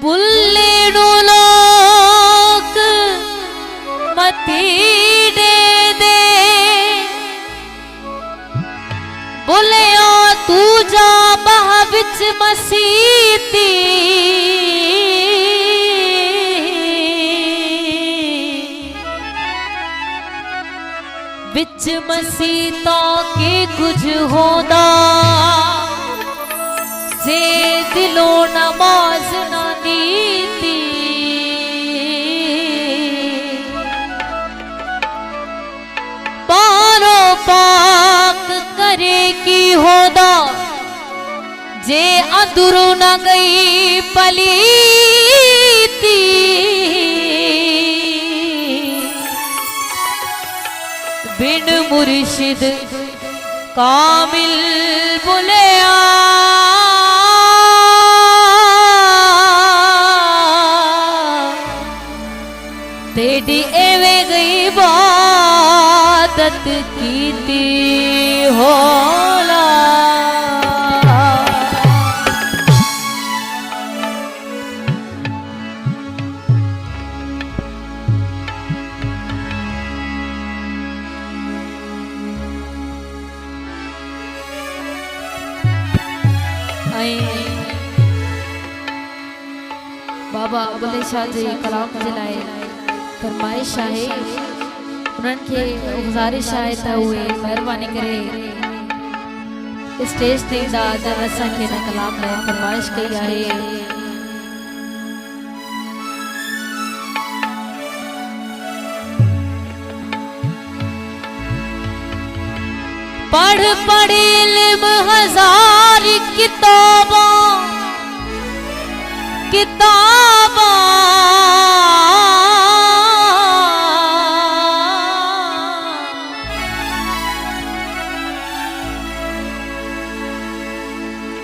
बुल्लेनु लोक मती दे दे बोलिया तू जा बह बिच मसीती बिच मसीतों के कुछ होदा जे दिलो नमाज ना नीती पारो पाक करे की होदा जे अंदरू न गई पलीती बिन मुर्शिद कामिल बुलिया तेरी एवे गई इबादत कीती होला बाबा बुल्ले शाह जी कलाम जलाए फरमाइश आहे उन्हनि खे गुज़ारिश आहे त उहे महिरबानी करे स्टेज ते ईंदा त असांखे हिन कलाम लाइ फरमाइश कई आहे पढ़ पढ़ इल्म हजार किताबां किताबां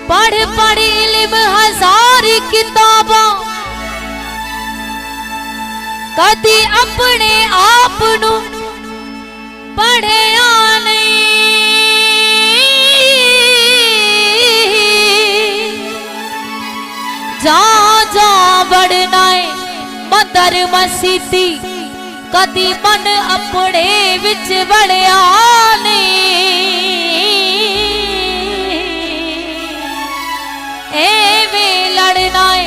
पढ़ पढ़ इल्म हजार किताबां कदी अपने आप नू पढ़िया नहीं जा जा बढ़ना है मदर मसीती कदी मन अपने विच बढ़िया एवे लड़ना है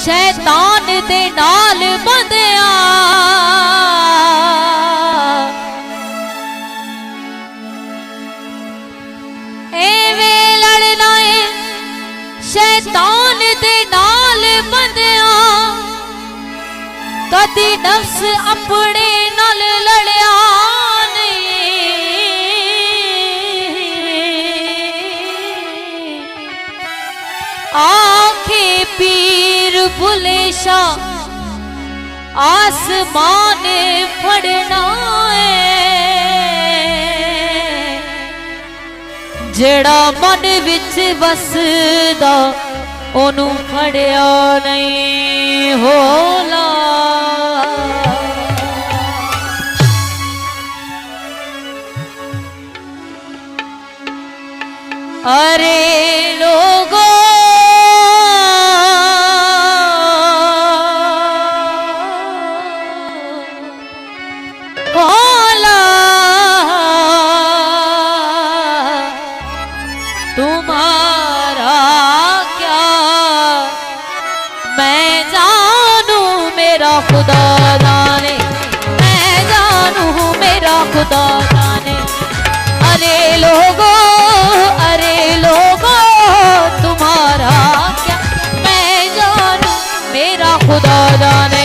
शैतान दे नाल बंदिया एवे लड़ना है शैतान दे नाल बंदिया कदी नफ्स अपने नाल लड़िया आखे पीर बुल्ले शाह आसमान फड़ना है जेड़ा मन विच वसदा ओनू फड़िया नहीं होला अरे लोगो होला तुम्हारा क्या मैं जानू मेरा खुदा जाने मैं जानू मेरा खुदा जाने अरे लोगो तुम्हारा क्या मैं जानू मेरा खुदा जाने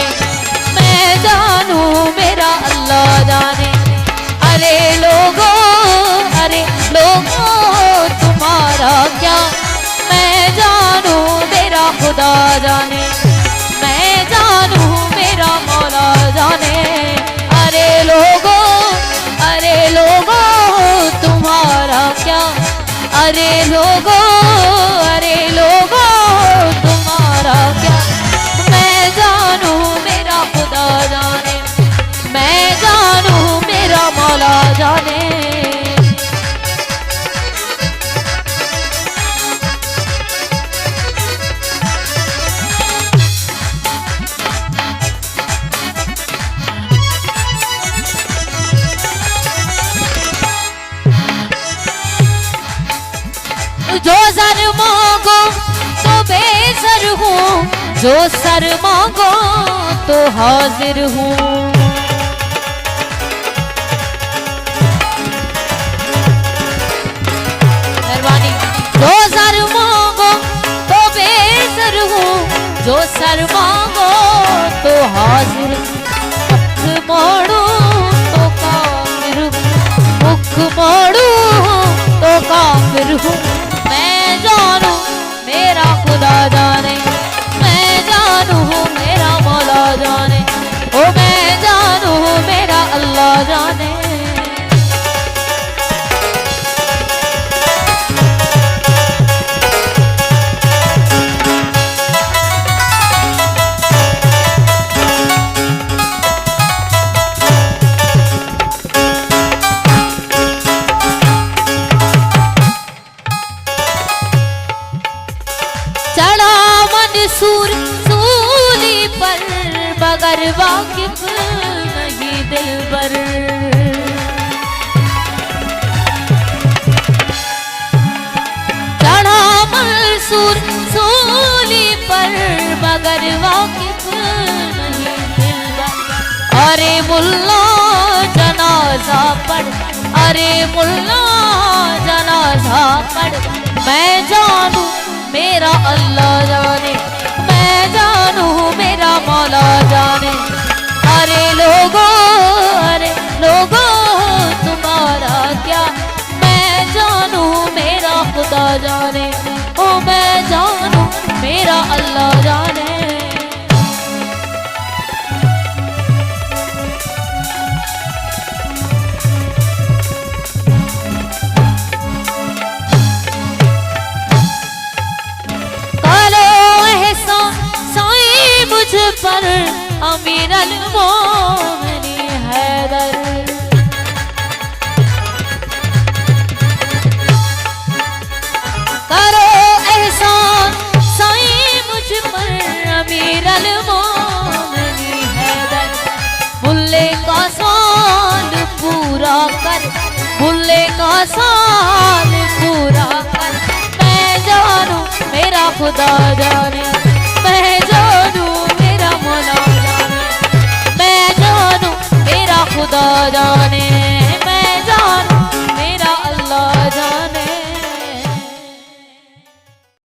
मैं जानू मेरा अल्लाह जाने अरे लोगो तुम्हारा क्या मैं जानू मेरा खुदा जाने मैं जानू मेरा मौला जाने अरे लोगो तुम्हारा क्या अरे लोगो तुम्हारा क्या मैं जानू मेरा खुदा जाने मैं जानू मेरा मौला जाने मांगो तो बेसर हूँ, जो सर मांगो तो हाजिर हूँ। मेहरबानी। जो सर मांगो तो बेसर हूँ, जो सर मांगो तो हाजिर। मुख मोड़ू तो काफिर हूँ, मुख मोड़ू तो काफिर हूँ। मैं जानू मेरा खुदा जाने, मैं जानू मेरा मौला जाने, ओ मैं जानू मेरा अल्लाह जाने। सूर सूली पर बगर वाकिफ नहीं दिलबर। चढ़ा मंसूर सूली पर बगर वाकिफ नहीं दिलबर। अरे मुल्ला जनाजा पढ़, अरे मुल्ला जनाजा पढ़। मैं जानू मेरा अल्लाह जाने, मैं जानू मेरा मौला जाने। अरे लोगों तुम्हारा क्या, मैं जानू मेरा खुदा जाने, ओ मैं जानू मेरा अल्लाह जाने। पर अमीर अल-मोमिनीन हैदर। करो एहसान साईं मुझ पर अमीर अल-मोमिनीन हैदर। बुल्ले का साल पूरा कर, बुल्ले का साल पूरा कर। मैं जानू मेरा खुदा जाने,